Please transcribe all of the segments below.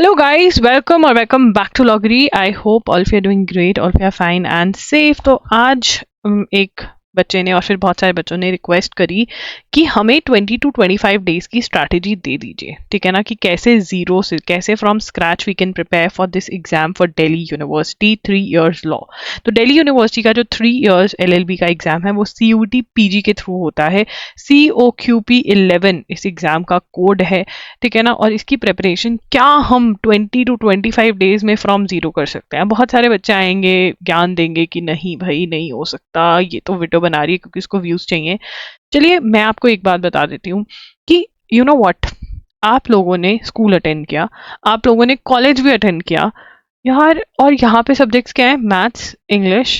Hello guys, welcome back to Loggery. I hope all of you are doing great, all of you are fine and safe. तो आज एक बच्चे ने और फिर बहुत सारे बच्चों ने रिक्वेस्ट करी कि हमें 20 to 25 डेज की स्ट्रैटेजी दे दीजिए, ठीक है ना, कि कैसे जीरो से कैसे from scratch we can prepare for this exam for Delhi university 3 years law. तो दिल्ली यूनिवर्सिटी का जो 3 इयर्स LLB का एग्जाम है वो CUT PG के थ्रू होता है। COQP 11 इस एग्जाम का कोड है, ठीक है ना। और इसकी प्रिपरेशन क्या हम 20 to 25 डेज में फ्रॉम जीरो कर सकते हैं? बहुत सारे बच्चे आएंगे, ज्ञान देंगे कि नहीं भाई नहीं हो सकता, ये तो वीडियो बना रही है क्योंकि इसको व्यूज चाहिए। चलिए मैं आपको एक बात बता देती हूँ कि यू नो व्हाट, आप लोगों ने स्कूल अटेंड किया, आप लोगों ने कॉलेज भी अटेंड किया यार, और यहाँ पे सब्जेक्ट्स क्या है? Maths, English,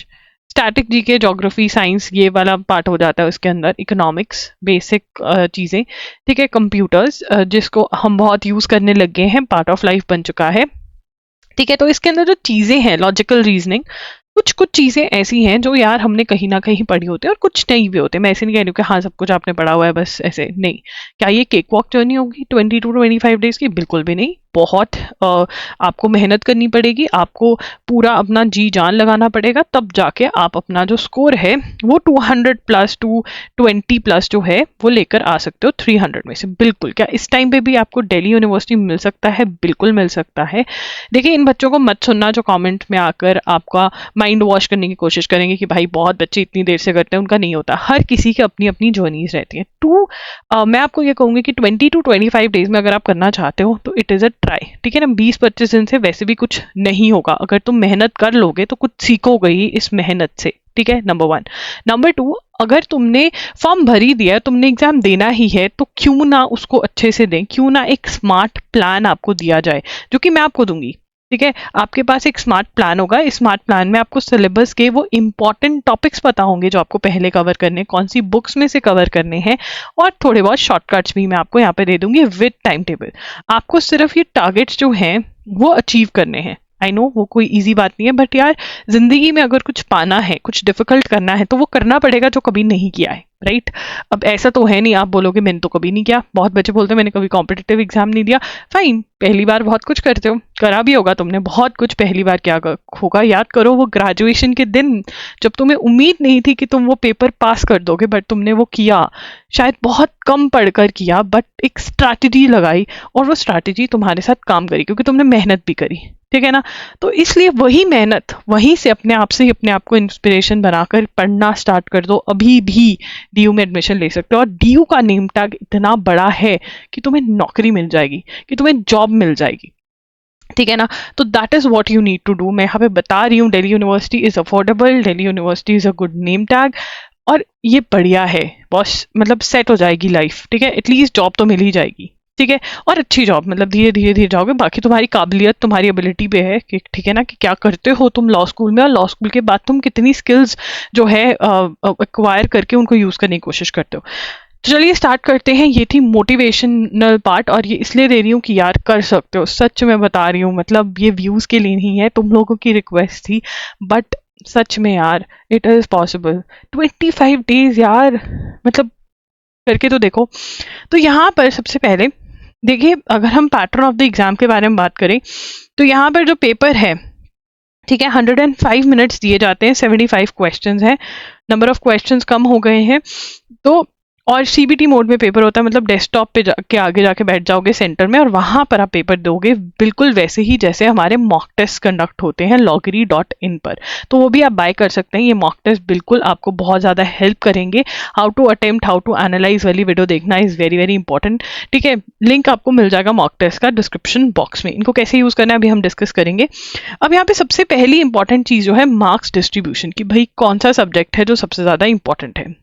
static, GK, geography, science, ये वाला पार्ट हो जाता है उसके अंदर, इकोनॉमिक्स, बेसिक चीज़ें, ठीक है, कंप्यूटर्स जिसको हम बहुत यूज़ करने लग गए हैं, पार्ट ऑफ लाइफ बन चुका है, ठीक है। तो इसके अंदर जो चीज़ें हैं, लॉजिकल रीजनिंग, कुछ चीज़ें ऐसी हैं जो यार हमने कहीं ना कहीं पढ़ी होती है और कुछ नहीं भी होते। मैं ऐसे नहीं कह रही हूँ कि हाँ सब कुछ आपने पढ़ा हुआ है बस ऐसे, नहीं। क्या ये केक वॉक जर्नी होगी 20 to 25 डेज की? बिल्कुल भी नहीं। बहुत आपको मेहनत करनी पड़ेगी, आपको पूरा अपना जी जान लगाना पड़ेगा, तब जाके आप अपना जो स्कोर है वो 200 प्लस 220 प्लस जो है वो लेकर आ सकते हो 300 में से। बिल्कुल। क्या इस टाइम पे भी आपको दिल्ली यूनिवर्सिटी मिल सकता है? बिल्कुल मिल सकता है। देखिए इन बच्चों को मत सुनना जो कमेंट में आकर आपका माइंड वॉश करने की कोशिश करेंगे कि भाई बहुत बच्चे इतनी देर से करते हैं, उनका नहीं होता। हर किसी की अपनी अपनी जर्नीज रहती है। मैं आपको ये कहूँगी कि 20 to 25 डेज में अगर आप करना चाहते हो तो इट इज़ अ ट्राई, ठीक है ना। 20-25 दिन से वैसे भी कुछ नहीं होगा, अगर तुम मेहनत कर लोगे तो कुछ सीखोगे ही इस मेहनत से, ठीक है, नंबर 1। नंबर 2, अगर तुमने फॉर्म भर ही दिया, तुमने एग्जाम देना ही है, तो क्यों ना उसको अच्छे से दें, क्यों ना एक स्मार्ट प्लान आपको दिया जाए, जो कि मैं आपको दूंगी, ठीक है। आपके पास एक स्मार्ट प्लान होगा, इस स्मार्ट प्लान में आपको सिलेबस के वो इंपॉर्टेंट टॉपिक्स पता होंगे जो आपको पहले कवर करने हैं, कौन सी बुक्स में से कवर करने हैं, और थोड़े बहुत शॉर्टकट्स भी मैं आपको यहाँ पे दे दूंगी विद टाइम टेबल। आपको सिर्फ ये टारगेट्स जो हैं वो अचीव करने हैं। आई नो वो कोई इजी बात नहीं है, बट यार जिंदगी में अगर कुछ पाना है, कुछ डिफिकल्ट करना है, तो वो करना पड़ेगा जो कभी नहीं किया है, राइट। अब ऐसा तो है नहीं आप बोलोगे मैंने तो कभी नहीं किया। बहुत बच्चे बोलते हैं मैंने कभी कॉम्पिटिटिव एग्जाम नहीं दिया। फाइन, पहली बार बहुत कुछ करते हो, करा भी होगा तुमने बहुत कुछ। पहली बार क्या होगा याद करो, वो ग्रेजुएशन के दिन जब तुम्हें उम्मीद नहीं थी कि तुम वो पेपर पास कर दोगे, बट तुमने वो किया। शायद बहुत कम पढ़कर किया, बट एक स्ट्रैटेजी लगाई और वो स्ट्रैटेजी तुम्हारे साथ काम करी क्योंकि तुमने मेहनत भी करी, ठीक है ना। तो इसलिए वही मेहनत, वहीं से अपने आप को इंस्पिरेशन बनाकर पढ़ना स्टार्ट कर दो। अभी भी DU में एडमिशन ले सकते हो, और DU का नेम टैग इतना बड़ा है कि तुम्हें नौकरी मिल जाएगी, कि तुम्हें जॉब मिल जाएगी, ठीक है ना। तो that is what you need to do. मैं यहाँ पे बता रही हूँ Delhi university is affordable, Delhi university is a good name tag, और ये बढ़िया है बॉस, मतलब सेट हो जाएगी लाइफ, ठीक है। एटलीस्ट जॉब तो मिल ही जाएगी, ठीक है, और अच्छी जॉब, मतलब धीरे धीरे जाओगे। बाकी तुम्हारी काबिलियत, तुम्हारी एबिलिटी पे है कि ठीक है ना, कि क्या करते हो तुम लॉ स्कूल में, और लॉ स्कूल के बाद तुम कितनी स्किल्स जो है एक्वायर करके उनको यूज करने की कोशिश करते हो। तो चलिए स्टार्ट करते हैं। ये थी मोटिवेशनल पार्ट, और ये इसलिए दे रही हूँ कि यार कर सकते हो, सच में बता रही हूँ। मतलब ये व्यूज के लिए नहीं है, तुम लोगों की रिक्वेस्ट थी, बट सच में यार इट इज पॉसिबल। 25 डेज यार, मतलब करके तो देखो। तो यहाँ पर सबसे पहले देखिए, अगर हम पैटर्न ऑफ द एग्जाम के बारे में बात करें तो यहाँ पर जो पेपर है, ठीक है, 105 मिनट्स दिए जाते हैं, 75 क्वेश्चंस हैं, नंबर ऑफ क्वेश्चंस कम हो गए हैं। तो और CBT मोड में पेपर होता है, मतलब डेस्कटॉप पे जाके आगे जाके बैठ जाओगे सेंटर में, और वहां पर आप पेपर दोगे बिल्कुल वैसे ही जैसे हमारे मॉक टेस्ट कंडक्ट होते हैं loggery.in पर। तो वो भी आप बाय कर सकते हैं। ये मॉक टेस्ट बिल्कुल आपको बहुत ज़्यादा हेल्प करेंगे। How to attempt, how to analyse वाली वीडियो देखना इज़ वेरी वेरी इंपॉर्टेंट, ठीक है। लिंक आपको मिल जाएगा मॉक टेस्ट का डिस्क्रिप्शन बॉक्स में। इनको कैसे यूज़ करना है अभी हम डिस्कस करेंगे। अब यहाँ पे सबसे पहली इंपॉर्टेंट चीज़ जो है मार्क्स डिस्ट्रीब्यूशन की, भाई कौन सा सब्जेक्ट है जो सबसे ज़्यादा इंपॉर्टेंट है।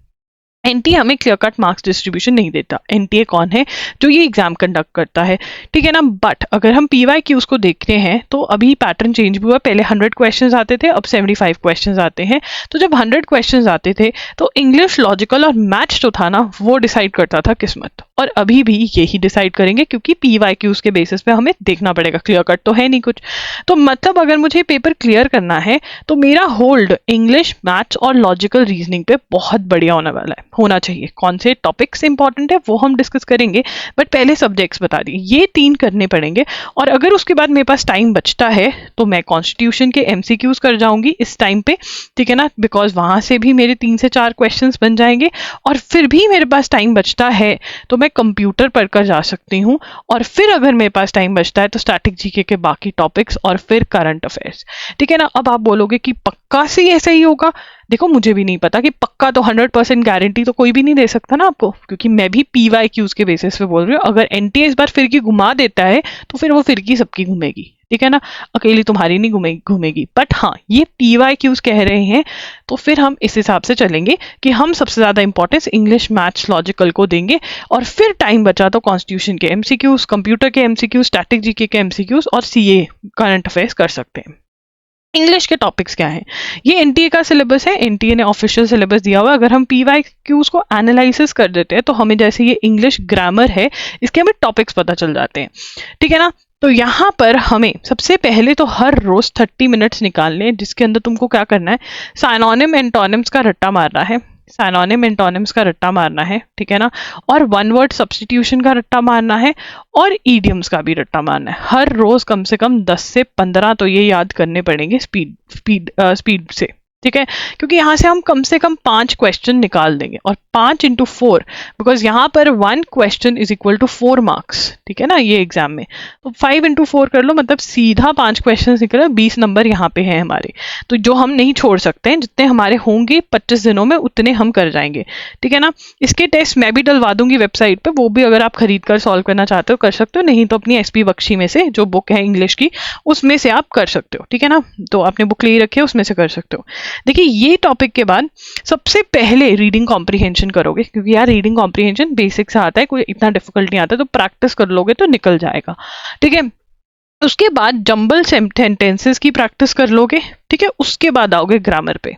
NTA हमें क्लियर कट मार्क्स डिस्ट्रीब्यूशन नहीं देता। NTA कौन है? जो ये एग्जाम कंडक्ट करता है, ठीक है ना। बट अगर हम PYQs को देखते हैं तो अभी पैटर्न चेंज भी हुआ। पहले 100 क्वेश्चंस आते थे, अब 75 क्वेश्चंस आते हैं। तो जब 100 क्वेश्चंस आते थे तो इंग्लिश, लॉजिकल और मैथ्स जो था ना, वो डिसाइड करता था किस्मत। और अभी भी यही डिसाइड करेंगे, क्योंकि PYQs के बेसिस पे हमें देखना पड़ेगा, क्लियर कट तो है नहीं कुछ। तो मतलब अगर मुझे पेपर क्लियर करना है तो मेरा होल्ड इंग्लिश, मैथ्स और लॉजिकल रीजनिंग पे बहुत बढ़िया होने वाला है, होना चाहिए। कौन से टॉपिक्स इंपॉर्टेंट है वो हम डिस्कस करेंगे, बट पहले सब्जेक्ट्स बता दिए, ये 3 करने पड़ेंगे। और अगर उसके बाद मेरे पास टाइम बचता है तो मैं कॉन्स्टिट्यूशन के MCQs कर जाऊंगी इस टाइम पे, ठीक है ना, बिकॉज वहां से भी मेरे 3 से 4 क्वेश्चंस बन जाएंगे। और फिर भी मेरे पास टाइम बचता है तो मैं कंप्यूटर पढ़कर जा सकती हूँ। और फिर अगर मेरे पास टाइम बचता है तो स्टैटिक जीके के बाकी टॉपिक्स और फिर करंट अफेयर्स, ठीक है ना। अब आप बोलोगे कि पक्का से ऐसा ही होगा, देखो मुझे भी नहीं पता कि पक्का, तो 100% गारंटी तो कोई भी नहीं दे सकता ना आपको, क्योंकि मैं भी PYQs के बेसिस पे बोल रही हूँ। अगर NTA इस बार फिरकी घुमा देता है तो फिर वो फिरकी सबकी घूमेगी, ठीक है ना, अकेली तुम्हारी नहीं घूमेगी। बट हाँ, ये PYQs कह रहे हैं तो फिर हम इस हिसाब से चलेंगे कि हम सबसे ज्यादा इंपॉर्टेंस इंग्लिश, मैथ्स, लॉजिकल को देंगे। और फिर टाइम बचा तो कॉन्स्टिट्यूशन के MCQs, कंप्यूटर के MCQs, स्टैटिक जीके के MCQs और CA करंट अफेयर्स कर सकते हैं। इंग्लिश के टॉपिक्स क्या हैं? ये NTA का सिलेबस है, NTA ने ऑफिशियल सिलेबस दिया हुआ है। अगर हम PYQs को एनालिसिस कर देते हैं तो हमें जैसे ये इंग्लिश ग्रामर है, इसके हमें टॉपिक्स पता चल जाते हैं, ठीक है ना। तो यहाँ पर हमें सबसे पहले तो हर रोज 30 मिनट्स निकालने हैं, जिसके अंदर तुमको क्या करना है, साइनोनिम एंटोनिम्स का रट्टा मारना है, साइनोनिम एंटोनिम्स का रट्टा मारना है, ठीक है ना, और वन वर्ड सब्स्टिट्यूशन का रट्टा मारना है, और ईडियम्स का भी रट्टा मारना है। हर रोज कम से कम 10 से 15 तो ये याद करने पड़ेंगे स्पीड से, ठीक है, क्योंकि यहाँ से हम कम से कम 5 क्वेश्चन निकाल देंगे। और 5 into 4, बिकॉज यहाँ पर 1 question is equal to 4 marks, ठीक है ना, ये एग्जाम में। तो 5 into 4 कर लो, मतलब सीधा 5 क्वेश्चन निकले, 20 नंबर यहाँ पे हैं हमारे। तो जो हम नहीं छोड़ सकते हैं, जितने हमारे होंगे 25 दिनों में उतने हम कर जाएंगे, ठीक है ना। इसके टेस्ट मैं भी डलवा दूंगी वेबसाइट पे, वो भी अगर आप खरीद कर सॉल्व करना चाहते हो कर सकते हो, नहीं तो अपनी SP बख्शी में से जो बुक है इंग्लिश की उसमें से आप कर सकते हो, ठीक है ना। तो आपने बुक ले रखी है उसमें से कर सकते हो। देखिए ये टॉपिक के बाद सबसे पहले रीडिंग कॉम्प्रिहेंशन करोगे, क्योंकि यार रीडिंग कॉम्प्रिहेंशन बेसिक से आता है, कोई इतना डिफिकल्ट नहीं आता, तो प्रैक्टिस कर लोगे तो निकल जाएगा, ठीक है। उसके बाद जंबल सेंटेंसेस की प्रैक्टिस कर लोगे, ठीक है। उसके बाद आओगे ग्रामर पे,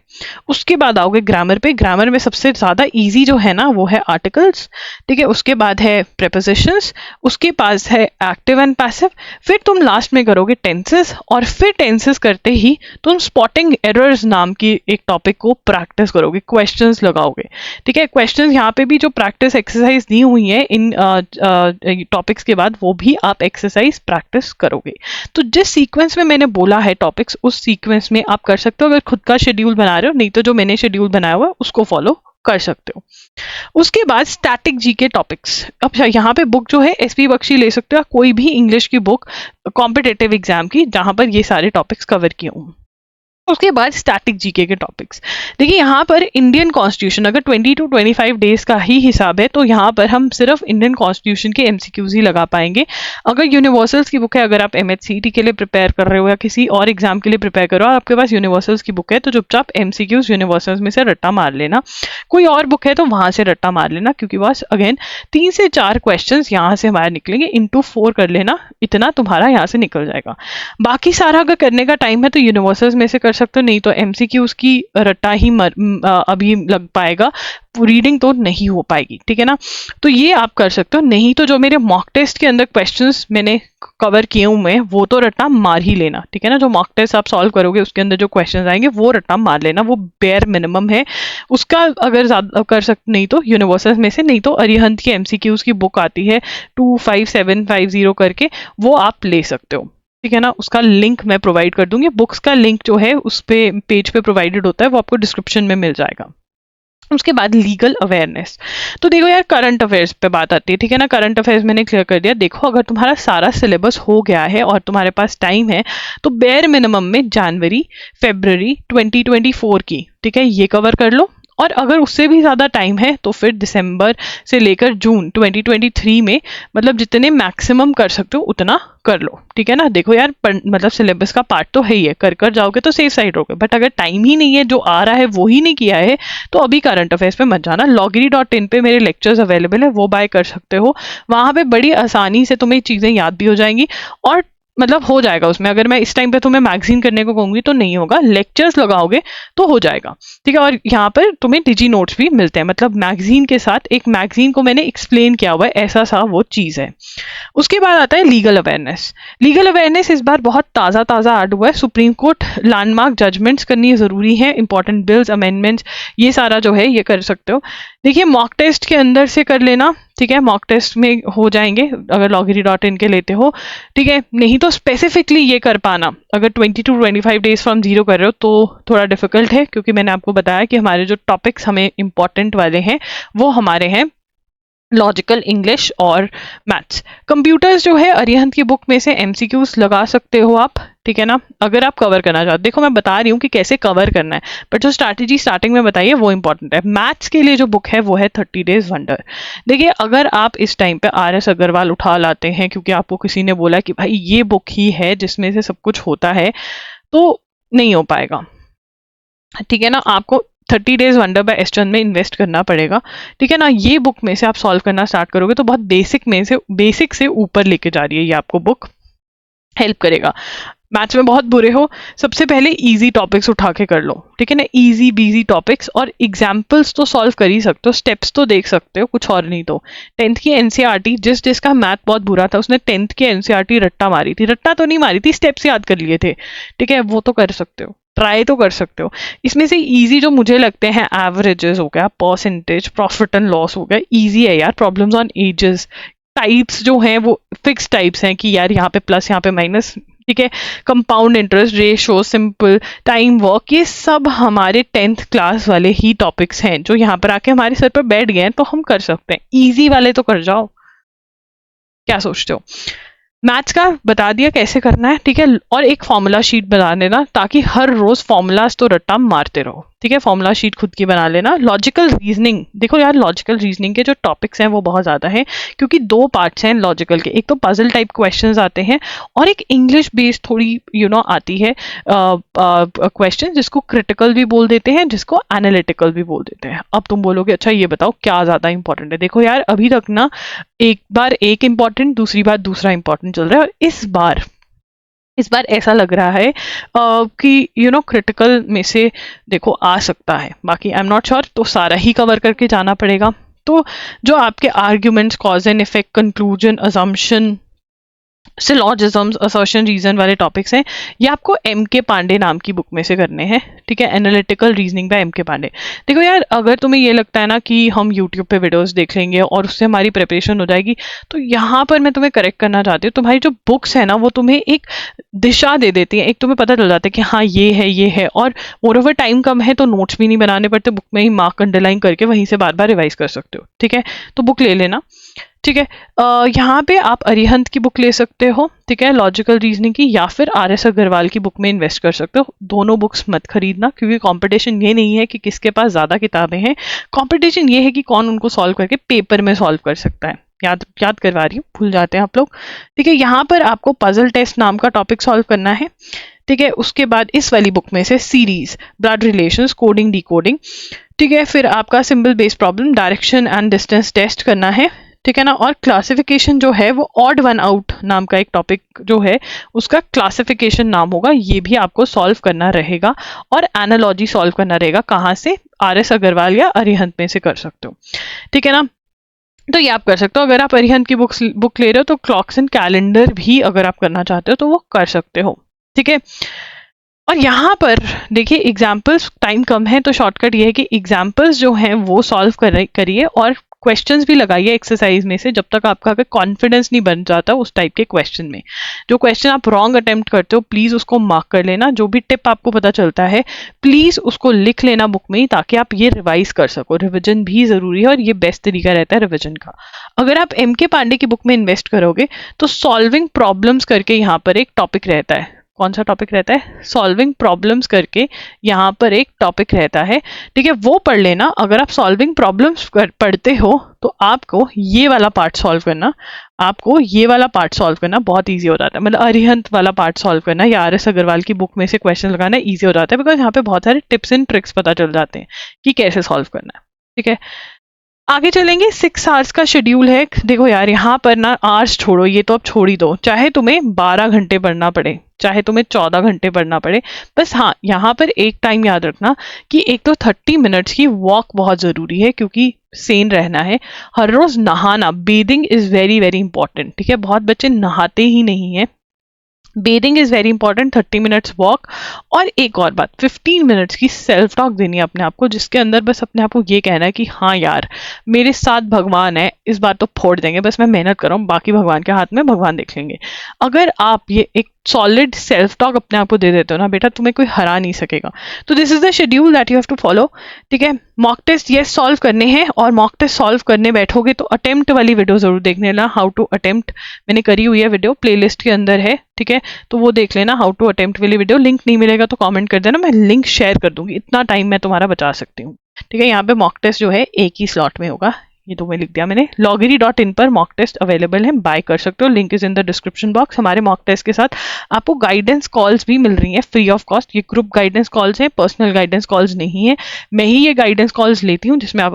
उसके बाद आओगे ग्रामर पे। ग्रामर में सबसे ज्यादा इजी जो है ना वो है आर्टिकल्स, ठीक है। उसके बाद है प्रेपोजिशंस, उसके पास है एक्टिव एंड पैसिव, फिर तुम लास्ट में करोगे टेंसेस, और फिर टेंसेस करते ही तुम स्पॉटिंग एरर्स नाम की एक टॉपिक को प्रैक्टिस करोगे, क्वेश्चंस लगाओगे, ठीक है। क्वेश्चंस यहाँ पे भी जो प्रैक्टिस एक्सरसाइज दी हुई है इन टॉपिक्स के बाद, वो भी आप एक्सरसाइज प्रैक्टिस करोगे। तो जिस सीक्वेंस में मैंने बोला है टॉपिक्स, उस सीक्वेंस में आप कर सकते हो। अगर खुद का शेड्यूल बना रहे हो, नहीं तो जो मैंने शेड्यूल बनाया हुआ है उसको फॉलो कर सकते हो। उसके बाद स्टैटिक जीके टॉपिक्स। अब यहाँ पे बुक जो है SP बख्शी ले सकते हो, कोई भी इंग्लिश की बुक कॉम्पिटिटिव एग्जाम की, जहां पर ये सारे टॉपिक्स कवर किए हूँ। उसके बाद स्टैटिक जीके के टॉपिक्स। देखिए यहाँ पर इंडियन कॉन्स्टिट्यूशन, अगर 20 to 25 डेज का ही हिसाब है तो यहाँ पर हम सिर्फ इंडियन कॉन्स्टिट्यूशन के MCQs ही लगा पाएंगे। अगर यूनिवर्सल्स की बुक है, अगर आप MHCT के लिए प्रिपेयर कर रहे हो या किसी और एग्जाम के लिए प्रिपेयर कर रहे हो और आपके पास यूनिवर्सल्स की बुक है, तो चुपचाप MCQs यूनिवर्सल्स में से रट्टा मार लेना। कोई और बुक है तो वहां से रट्टा मार लेना, क्योंकि बस अगेन 3 से 4 क्वेश्चन यहाँ से हमारे निकलेंगे, into 4 कर लेना, इतना तुम्हारा यहाँ से निकल जाएगा। बाकी सारा अगर करने का टाइम है तो यूनिवर्सल्स में से कर सकते हो, नहीं तो MCQs की रट्टा ही अभी लग पाएगा, रीडिंग तो नहीं हो पाएगी, ठीक है ना। तो ये आप कर सकते हो, नहीं तो जो मेरे मॉक टेस्ट के अंदर क्वेश्चंस मैंने कवर किए हुए हैं वो तो रट्टा मार ही लेना, ठीक है ना। जो मॉक टेस्ट आप सॉल्व करोगे उसके अंदर जो क्वेश्चंस आएंगे वो रट्टा मार लेना, वो बेयर मिनिमम है उसका। अगर ज्यादा कर सकते नहीं तो यूनिवर्सल में से, नहीं तो अरिहंत की MCQs की बुक आती है 25750 करके, वो आप ले सकते हो, ठीक है ना। उसका लिंक मैं प्रोवाइड कर दूंगी, बुक्स का लिंक जो है उस पे पेज पे प्रोवाइडेड होता है, वो आपको डिस्क्रिप्शन में मिल जाएगा। उसके बाद लीगल अवेयरनेस। तो देखो यार करंट अफेयर्स पे बात आती है, ठीक है ना। करंट अफेयर्स मैंने क्लियर कर दिया। देखो अगर तुम्हारा सारा सिलेबस हो गया है और तुम्हारे पास टाइम है तो बेयर मिनिमम में जनवरी फरवरी 2024 की, ठीक है, ये कवर कर लो। और अगर उससे भी ज़्यादा टाइम है तो फिर दिसंबर से लेकर जून 2023 में, मतलब जितने मैक्सिमम कर सकते हो उतना कर लो, ठीक है ना। देखो यार मतलब सिलेबस का पार्ट तो है ही है, कर जाओगे तो सेफ साइड रहोगे, बट अगर टाइम ही नहीं है, जो आ रहा है वो ही नहीं किया है, तो अभी करंट अफेयर्स पे मत जाना। loggery.in पे मेरे लेक्चर्स अवेलेबल है, वो बाय कर सकते हो। वहाँ पे बड़ी आसानी से तुम्हें चीज़ें याद भी हो जाएंगी और मतलब हो जाएगा उसमें। अगर मैं इस टाइम पे तुम्हें मैगजीन करने को कहूंगी तो नहीं होगा, लेक्चर्स लगाओगे तो हो जाएगा, ठीक है। और यहाँ पर तुम्हें डिजी नोट्स भी मिलते हैं, मतलब मैगजीन के साथ एक मैगजीन को मैंने एक्सप्लेन किया हुआ है, ऐसा सा वो चीज़ है। उसके बाद आता है लीगल अवेयरनेस। लीगल अवेयरनेस इस बार बहुत ताज़ा ताज़ा ऐड हुआ है। सुप्रीम कोर्ट लैंडमार्क जजमेंट्स करनी ज़रूरी है, इंपॉर्टेंट बिल्स अमेंडमेंट्स, ये सारा जो है ये कर सकते हो। देखिए मॉक टेस्ट के अंदर से कर लेना, ठीक है, मॉक टेस्ट में हो जाएंगे अगर loggery.in के लेते हो, ठीक है। नहीं तो स्पेसिफिकली ये कर पाना, अगर 20 to 25 days फ्रॉम जीरो कर रहे हो तो थोड़ा डिफिकल्ट है, क्योंकि मैंने आपको बताया कि हमारे जो टॉपिक्स हमें इंपॉर्टेंट वाले हैं वो हमारे हैं लॉजिकल, इंग्लिश और मैथ्स। कंप्यूटर्स जो है अरिहंत की बुक में से एमसीक्यूज लगा सकते हो आप, ठीक है ना, अगर आप कवर करना चाहते हो। देखो मैं बता रही हूँ कि कैसे कवर करना है, बट जो स्ट्रैटेजी स्टार्टिंग में बताइए वो इंपॉर्टेंट है। मैथ्स के लिए जो बुक है वो है 30 Days वंडर। देखिए अगर आप इस टाइम पे RS अग्रवाल उठा लाते हैं क्योंकि आपको किसी ने बोला कि भाई ये बुक ही है जिसमें से सब कुछ होता है, तो नहीं हो पाएगा, ठीक है ना। आपको 30 Days वंडर बाय एस चंद में इन्वेस्ट करना पड़ेगा, ठीक है ना। ये बुक में से आप सॉल्व करना स्टार्ट करोगे तो बहुत बेसिक से ऊपर लेके जा रही है ये आपको बुक, हेल्प करेगा। मैथ्स में बहुत बुरे हो, सबसे पहले इजी टॉपिक्स उठा के कर लो, ठीक है ना, इजी बीजी टॉपिक्स, और एग्जाम्पल्स तो सॉल्व कर ही सकते हो, स्टेप्स तो देख सकते हो, कुछ और नहीं तो। 10th की एनसीईआरटी, जिसका मैथ बहुत बुरा था उसने 10th की एनसीईआरटी रट्टा मारी थी, रट्टा तो नहीं मारी थी, स्टेप्स याद कर लिए थे, ठीक है, वो तो कर सकते हो, ट्राई तो कर सकते हो। इसमें से इजी जो मुझे लगते हैं एवरेजेस हो गया, परसेंटेज, प्रॉफिट एंड लॉस हो गया, इजी है यार। प्रॉब्लम्स ऑन एजेस, टाइप्स जो हैं वो फिक्स टाइप्स हैं कि यार यहाँ पे प्लस यहाँ पे माइनस, ठीक है। Compound interest, ratio, simple, time work, ये सब हमारे 10th क्लास वाले ही टॉपिक्स हैं जो यहाँ पर आके हमारे सर पर बैठ गए हैं, तो हम कर सकते हैं। इजी वाले तो कर जाओ, क्या सोचते हो। मैथ्स का बता दिया कैसे करना है, ठीक है, और एक फॉर्मूला शीट बना देना ताकि हर रोज फॉर्मूलाज तो रट्टा मारते रहो, ठीक है। फॉर्मूला शीट खुद की बना लेना। लॉजिकल रीजनिंग, देखो यार लॉजिकल रीजनिंग के जो टॉपिक्स हैं वो बहुत ज्यादा हैं, क्योंकि दो पार्ट्स हैं लॉजिकल के, एक तो पजल टाइप क्वेश्चंस आते हैं और एक इंग्लिश बेस्ड थोड़ी आती है क्वेश्चन, जिसको क्रिटिकल भी बोल देते हैं, जिसको एनालिटिकल भी बोल देते हैं। अब तुम बोलोगे अच्छा ये बताओ क्या ज्यादा इंपॉर्टेंट है। देखो यार अभी तक ना एक बार एक इंपॉर्टेंट, दूसरी बार दूसरा इंपॉर्टेंट चल रहा है, और इस बार ऐसा लग रहा है कि क्रिटिकल में से देखो आ सकता है, बाकी आई एम नॉट श्योर, तो सारा ही कवर करके जाना पड़ेगा। तो जो आपके arguments, cause and effect, conclusion, assumption, syllogisms, assertion, reason वाले टॉपिक्स हैं, ये आपको M.K. पांडे नाम की बुक में से करने हैं, ठीक है। Analytical reasoning by M.K. Pandey. देखो यार अगर तुम्हें ये लगता है ना कि हम यूट्यूब पे वीडियोस देख लेंगे और उससे हमारी प्रिपरेशन हो जाएगी, तो यहाँ पर मैं तुम्हें करेक्ट करना चाहती हूँ। तुम्हारी जो बुक्स है ना वो तुम्हें एक दिशा दे देती है, एक तुम्हें पता चल जाता है कि हाँ ये है, और मोर ओवर टाइम कम है तो नोट्स भी नहीं बनाने पड़ते, बुक में ही मार्क अंडरलाइन करके वहीं से बार बार रिवाइज कर सकते हो, ठीक है। तो बुक ले लेना, ठीक है। यहाँ पे आप अरिहंत की बुक ले सकते हो, ठीक है, लॉजिकल रीजनिंग की, या फिर RS अग्रवाल की बुक में इन्वेस्ट कर सकते हो। दोनों बुक्स मत खरीदना, क्योंकि कंपटीशन ये नहीं है कि किसके पास ज़्यादा किताबें हैं, कंपटीशन ये है कि कौन उनको सॉल्व करके पेपर में सॉल्व कर सकता है। याद करवा रही हूँ, भूल जाते हैं आप लोग, ठीक है। यहाँ पर आपको पजल टेस्ट नाम का टॉपिक सॉल्व करना है, ठीक है। उसके बाद इस वाली बुक में से series, blood relations, coding, decoding, ठीक है। फिर आपका symbol based problem, direction and distance test करना है, ठीक है ना। और क्लासिफिकेशन जो है वो ऑड वन आउट नाम का एक टॉपिक जो है उसका क्लासिफिकेशन नाम होगा, ये भी आपको सॉल्व करना रहेगा। और एनालॉजी सॉल्व करना रहेगा, कहाँ से, RS अग्रवाल या अरिहंत में से कर सकते हो, ठीक है ना। तो ये आप कर सकते हो। अगर आप अरिहंत की बुक ले रहे हो तो क्लॉक्स एंड कैलेंडर भी अगर आप करना चाहते हो तो वो कर सकते हो, ठीक है। और यहाँ पर देखिए एग्जाम्पल्स, टाइम कम है तो शॉर्टकट ये है कि एग्जाम्पल्स जो हैं वो सॉल्व करिए, और क्वेश्चंस भी लगाइए एक्सरसाइज में से, जब तक आपका कॉन्फिडेंस नहीं बन जाता उस टाइप के क्वेश्चन में। जो क्वेश्चन आप रॉन्ग अटेम्प्ट करते हो प्लीज उसको मार्क कर लेना, जो भी टिप आपको पता चलता है प्लीज उसको लिख लेना बुक में ही, ताकि आप ये रिवाइज कर सको। रिविजन भी जरूरी है और ये बेस्ट तरीका रहता है रिविजन का। अगर आप M.K. पांडे की बुक में इन्वेस्ट करोगे तो सॉल्विंग प्रॉब्लम्स करके यहाँ पर एक टॉपिक रहता है। कौन सा टॉपिक रहता है, सॉल्विंग प्रॉब्लम्स करके यहाँ पर एक टॉपिक रहता है, ठीक है, वो पढ़ लेना। अगर आप सॉल्विंग प्रॉब्लम्स पढ़ते हो तो आपको ये वाला पार्ट सॉल्व करना बहुत ईजी हो जाता है। मतलब अरिहंत वाला पार्ट सॉल्व करना या RS अग्रवाल की बुक में से क्वेश्चन लगाना ईजी हो जाता है, बिकॉज यहाँ पे बहुत सारे टिप्स एंड ट्रिक्स पता चल जाते हैं कि कैसे सॉल्व करना है, ठीक है। आगे चलेंगे। 6 आवर्स का शेड्यूल है। देखो यार, यहाँ पर ना आवर्स छोड़ो, ये तो अब छोड़ ही दो। चाहे तुम्हें 12 घंटे पढ़ना पड़े, चाहे तुम्हें 14 घंटे पढ़ना पड़े, बस हाँ यहाँ पर एक टाइम याद रखना कि एक तो 30 मिनट्स की वॉक बहुत ज़रूरी है, क्योंकि सेन रहना है। हर रोज़ नहाना, bathing is very very important, ठीक है। बहुत बच्चे नहाते ही नहीं है। Bathing is very important. 30 minutes walk, और एक और बात, 15 मिनट्स की सेल्फ टॉक देनी है अपने आप को, जिसके अंदर बस अपने आप को ये कहना है कि हाँ यार, मेरे साथ भगवान है, इस बार तो फोड़ देंगे, बस मैं मेहनत कर रहा हूँ, बाकी भगवान के हाथ में, भगवान देख लेंगे। अगर आप ये एक सॉलिड सेल्फ टॉक अपने आप को दे देते हो ना बेटा, तुम्हें कोई हरा नहीं सकेगा। तो this is the schedule that you have to follow, ठीक है। मॉक टेस्ट ये सॉल्व करने हैं, और मॉक टेस्ट सॉल्व करने बैठोगे तो अटेम्प्ट वाली वीडियो जरूर देख लेना। हाउ टू अटेम्प्ट मैंने करी हुई है वीडियो, प्लेलिस्ट के अंदर है, ठीक है। तो वो देख लेना, हाउ टू अटेम्प्ट वाली वीडियो। लिंक नहीं मिलेगा तो कमेंट कर देना, मैं लिंक शेयर कर दूंगी, इतना टाइम मैं तुम्हारा बचा सकती हूँ, ठीक है। यहाँ पे मॉक टेस्ट जो है एक ही स्लॉट में होगा, ये तो मैं लिख दिया मैंने। loggery.in पर मॉक टेस्ट अवेलेबल है, बाय कर सकते हो, link is in the description box. हमारे मॉक टेस्ट के साथ आपको गाइडेंस कॉल्स भी मिल रही हैं फ्री ऑफ कॉस्ट। ये ग्रुप गाइडेंस कॉल्स हैं, पर्सनल गाइडेंस कॉल्स नहीं है। मैं ही ये गाइडेंस कॉल्स लेती हूँ, जिसमें आप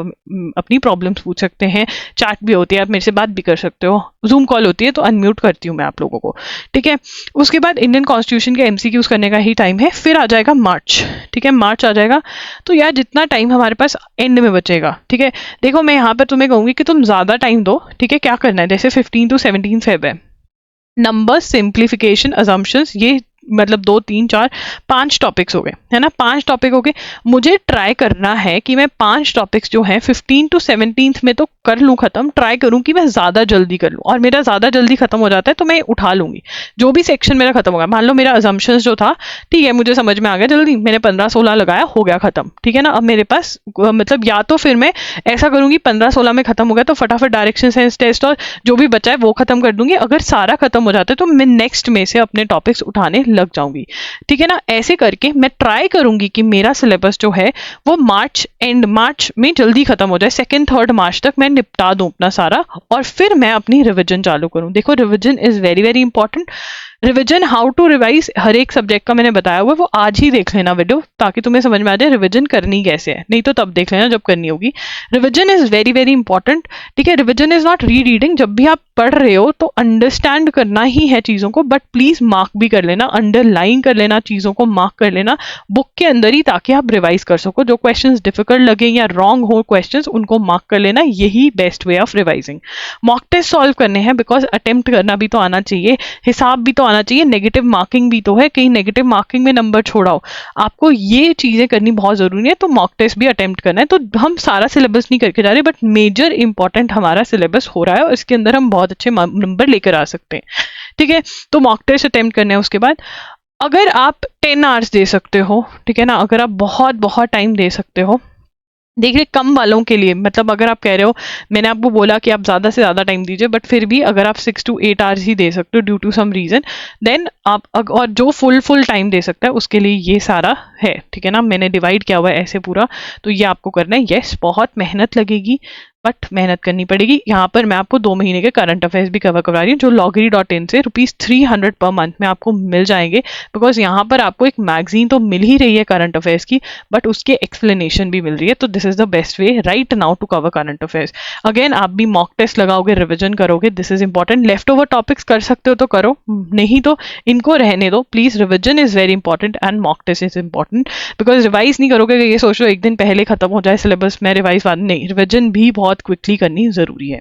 अपनी प्रॉब्लम्स पूछ सकते हैं, चैट भी होती है, आप मेरे से बात भी कर सकते हो, जूम कॉल होती है तो अनम्यूट करती हूँ मैं आप लोगों को, ठीक है। उसके बाद इंडियन कॉन्स्टिट्यूशन के एमसीक्यूज करने का ही टाइम है, फिर आ जाएगा मार्च, ठीक है। मार्च आ जाएगा, तो यार जितना टाइम हमारे पास एंड में बचेगा, ठीक है। देखो मैं यहाँ पर तुम्हें कहूंगी कि तुम ज्यादा टाइम दो, ठीक है। क्या करना है, जैसे 15 to 17 फेब है, नंबर, सिंप्लीफिकेशन, अजम्पशंस, ये मतलब 2 3 4 5 टॉपिक्स हो गए, है ना। 5 टॉपिक हो गए। मुझे ट्राई करना है कि मैं 5 टॉपिक्स जो हैं 15 to 17 में तो कर लूँ खत्म, ट्राई करूँ कि मैं ज़्यादा जल्दी कर लूँ, और मेरा ज़्यादा जल्दी खत्म हो जाता है तो मैं उठा लूँगी जो भी सेक्शन मेरा खत्म होगा। मान लो मेरा अजम्पशंस जो था, ठीक है, मुझे समझ में आ गया जल्दी, मैंने 15-16 लगाया, हो गया खत्म, ठीक है ना। अब मेरे पास मतलब या तो फिर मैं ऐसा करूँगी 15-16 में खत्म हो गया तो फटाफट डायरेक्शन सेंस टेस्ट और जो भी बचा है वो खत्म कर दूंगी। अगर सारा खत्म हो जाता है तो मैं नेक्स्ट में से अपने टॉपिक्स उठाने लग जाऊंगी, ठीक है ना। ऐसे करके मैं ट्राई करूंगी कि मेरा सिलेबस जो है वो मार्च में जल्दी खत्म हो जाए, 2-3 मार्च तक मैं निपटा दूं अपना सारा, और फिर मैं अपनी रिवीजन चालू करूं। देखो revision is very very important. Revision, how to revise, हर एक सब्जेक्ट का मैंने बताया हुआ है, वो आज ही देख लेना वीडियो, ताकि तुम्हें समझ में आ जाए रिवीजन करनी कैसे है, नहीं तो तब देख लेना जब करनी होगी। Revision is very very important, ठीक है। रिवीजन इज नॉट री रीडिंग। जब भी आप पढ़ रहे हो तो अंडरस्टैंड करना ही है चीज़ों को, बट प्लीज मार्क भी कर लेना, अंडरलाइन कर लेना, चीज़ों को मार्क कर लेना बुक के अंदर ही, ताकि आप रिवाइज कर सको। जो क्वेश्चंस डिफिकल्ट लगे या रॉन्ग हो क्वेश्चंस, उनको मार्क कर लेना, यही best way of revising. Mock test solve करने हैं, बिकॉज अटेम्प्ट करना भी तो आना चाहिए, हिसाब भी तो आना चाहिए, नेगेटिव मार्किंग भी तो है, कहीं नेगेटिव मार्किंग में नंबर छोड़ाओ, आपको ये चीजें करनी बहुत जरूरी है। तो मॉक टेस्ट भी अटेम्प्ट करना है। तो हम सारा सिलेबस नहीं करके जा रहे, बट मेजर इंपॉर्टेंट हमारा सिलेबस हो रहा है, और इसके अंदर हम बहुत अच्छे नंबर लेकर आ सकते हैं, ठीक है। तो मॉक टेस्ट अटेम्प्ट करना है। उसके बाद अगर आप 10 आवर्स दे सकते हो, ठीक है ना, अगर आप बहुत बहुत टाइम दे सकते हो, देखिए कम वालों के लिए, मतलब अगर आप कह रहे हो, मैंने आपको बोला कि आप ज़्यादा से ज़्यादा टाइम दीजिए, बट फिर भी अगर आप 6 to 8 आवर्स ही दे सकते हो due to some reason, then आप और जो फुल टाइम दे सकता है उसके लिए ये सारा है, ठीक है ना। मैंने डिवाइड किया हुआ है ऐसे पूरा, तो ये आपको करना है। यस, बहुत मेहनत लगेगी, बट मेहनत करनी पड़ेगी। यहाँ पर मैं आपको 2 महीने के करंट अफेयर्स भी कवर करवा रही हूँ, जो loggery.in से ₹300 पर मंथ में आपको मिल जाएंगे, बिकॉज यहाँ पर आपको एक मैगजीन तो मिल ही रही है करंट अफेयर्स की, बट उसके एक्सप्लेनेशन भी मिल रही है। तो this is the best way right now to cover current affairs. Again आप भी मॉक टेस्ट लगाओगे, रिविजन करोगे, this is important. Left over topics कर सकते हो तो करो, नहीं तो इनको रहने दो please. Revision is very important and mock test is important, because revise नहीं करोगे, ये सोच लो एक दिन पहले खत्म हो जाए सिलेबस में, रिवाइज बाद नहीं, रिविजन भी बहुत क्विकली करनी जरूरी है।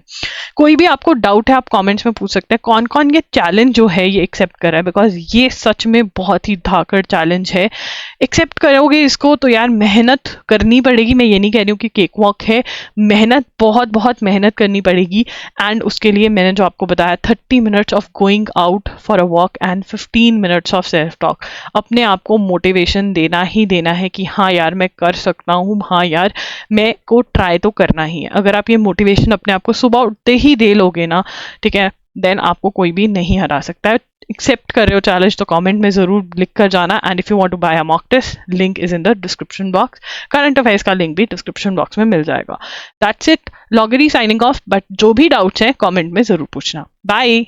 कोई भी आपको डाउट है आप कमेंट्स में पूछ सकते हैं। कौन कौन ये चैलेंज जो है ये एक्सेप्ट कर रहा है, बिकॉज ये सच में बहुत ही धाकड़ चैलेंज है। एक्सेप्ट करोगे इसको तो यार मेहनत करनी पड़ेगी, मैं ये नहीं कह रही हूँ कि केक वॉक है, मेहनत बहुत बहुत मेहनत करनी पड़ेगी। एंड उसके लिए मैंने जो आपको बताया 30 minutes of going out for a walk and 15 minutes of self talk, अपने आप को मोटिवेशन देना ही देना है कि हाँ यार मैं कर सकता हूँ, हाँ यार मैं को ट्राई तो करना ही है। अगर आप ये मोटिवेशन अपने आप को सुबह उठते ही दे लोगे ना, ठीक है, देन आपको कोई भी नहीं हरा सकता है। एक्सेप्ट कर रहे हो चैलेंज तो कमेंट में जरूर लिख कर जाना। And if you want to buy a mock test, link is in the description box. Current affairs का लिंक भी डिस्क्रिप्शन बॉक्स में मिल जाएगा। दैट्स इट, लॉगरी साइनिंग ऑफ, बट जो भी डाउट्स हैं कमेंट में जरूर पूछना। बाय।